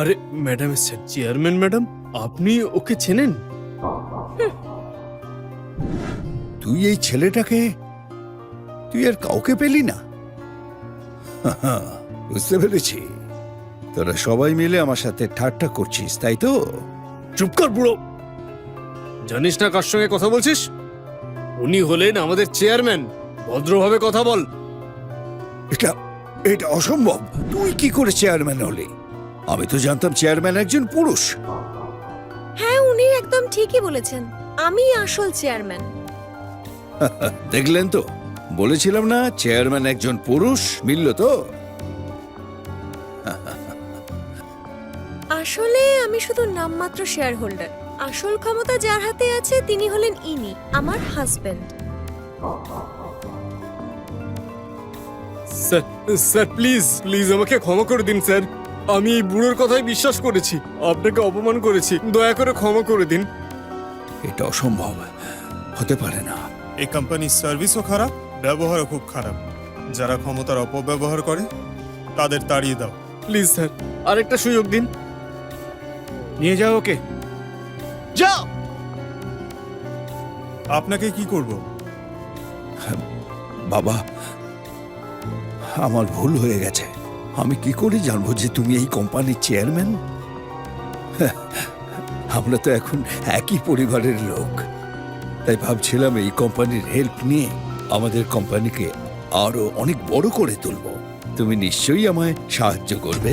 আরে ম্যাডাম এসছেন। Chairman madam, আপনি ওকে চেনেন? তুই এই ছেলেটাকে, তুই আর কাউকে পেলি না? বুঝতে পেরেছি, তোরা সবাই মিলে আমার সাথে ঠাট্টা করছিস, তাই তো? চুপ কর বুড়ো। জানিস না কার সঙ্গে কথা বলছিস? উনি হলেন আমাদের চেয়ারম্যান। ভদ্রভাবে কথা বল। এটা এটা অসম্ভব। তুই কি করে চেয়ারম্যান হলি? আমি তো জানতাম চেয়ারম্যান একজন পুরুষ। হ্যাঁ, উনি একদম ঠিকই বলেছেন। আমি আসল চেয়ারম্যান। দেখলেন তো, বলেছিলাম না চেয়ারম্যান একজন পুরুষ। মিলল তো? আসলে আমি শুধু নামমাত্র শেয়ার হোল্ডার। আসল ক্ষমতা যার হাতে আছে তিনি হলেন ইনি, আমার husband. Sir, sir please please আমাকে ক্ষমা করে দিন স্যার। আমি এই বুড়োর কথাই বিশ্বাস করেছি, আপনাকে অপমান করেছি। দয়া করে ক্ষমা করে দিন। এটা অসম্ভব, হতে পারে না। এই কোম্পানির সার্ভিসও খারাপ, ব্যবহারও খুব খারাপ। যারা ক্ষমতার অপব্যবহার করে তাদের তাড়িয়ে দাও। প্লিজ স্যার, আরেকটা সুযোগ দিন। নিয়ে যাও ওকে। যাও। আপনাকে কি করব? বাবা, আমার ভুল হয়ে গেছে। আমি কি করে জানবো যে তুমি এই কোম্পানির চেয়ারম্যান? আমরা তো এখন একই পরিবারের লোক, তাই ভাবছিলাম এই কোম্পানির হেল্প নিয়ে আমাদের কোম্পানিকে আরো অনেক বড় করে তুলবো। তুমি নিশ্চয়ই আমায় সাহায্য করবে।